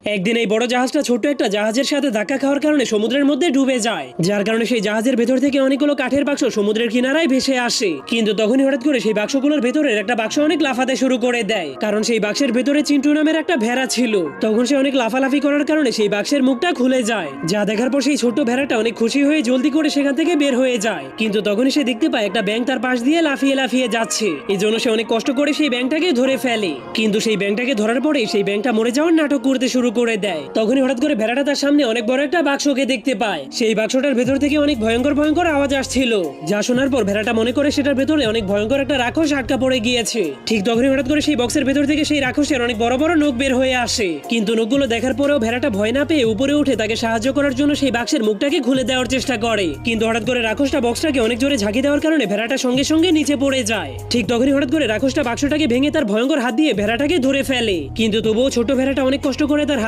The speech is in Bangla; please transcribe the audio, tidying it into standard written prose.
একদিন এই বড় জাহাজটা ছোট্ট একটা জাহাজের সাথে ধাক্কা খাওয়ার কারণে সমুদ্রের মধ্যে ডুবে যায়, যার কারণে সেই জাহাজের ভেতর থেকে অনেকগুলো কাঠের বাক্স সমুদ্রের কিনারায় ভেসে আসে। কিন্তু তখনই হঠাৎ করে সেই বাক্সগুলোর ভেতরের একটা বাক্স অনেক লাফাতে শুরু করে দেয়, কারণ সেই বাক্সের ভেতরে চিন্টু নামের একটা ভেড়া ছিল। তখন সে অনেক লাফালাফি করার কারণে সেই বাক্সের মুখটা খুলে যায়, যা দেখার পর সেই ছোট্ট ভেড়াটা অনেক খুশি হয়ে জলদি করে সেখান থেকে বের হয়ে যায়। কিন্তু তখনই সে দেখতে পায় একটা ব্যাঙ তার পাশ দিয়ে লাফিয়ে লাফিয়ে যাচ্ছে। এই জন্য সে অনেক কষ্ট করে সেই ব্যাঙটাকে ধরে ফেলে, কিন্তু সেই ব্যাঙটাকে ধরার পরে সেই ব্যাঙটা মরে যাওয়ার নাটক করতে শুরু করে দেয়। তখনই হঠাৎ করে ভেড়াটা তার সামনে অনেক বড় একটা বাক্সকে দেখতে পায়। সেই বাক্সটার ভেতর থেকে অনেক ভয়ঙ্কর ভয়ঙ্কর আওয়াজ আসছিল, যা শোনার পর ভেড়াটা মনে করে সেটার ভেতরে অনেক ভয়ঙ্কর একটা রাক্ষস আটকা পড়ে গিয়েছে। ঠিক তখনই হঠাৎ করে সেই বক্সের ভেতর থেকে সেই রাক্ষসের অনেক বড় বড় নখ বের হয়ে আসে। কিন্তু নখগুলো দেখার পরেও ভেড়াটা ভয় না পেয়ে উপরে উঠে তাকে সাহায্য করার জন্য সেই বাক্সের মুখটাকে খুলে দেওয়ার চেষ্টা করে। কিন্তু হঠাৎ করে রাক্ষসটা বক্সটাকে অনেক জোরে ঝাঁকি দেওয়ার কারণে ভেড়াটা সঙ্গে সঙ্গে নিচে পড়ে যায়। ঠিক তখনই হঠাৎ করে রাক্ষসটা বাক্সটাকে ভেঙে তার ভয়ঙ্কর হাত দিয়ে ভেড়াটাকে ধরে ফেলে। কিন্তু তবুও ছোট ভেড়াটা অনেক কষ্ট করে তার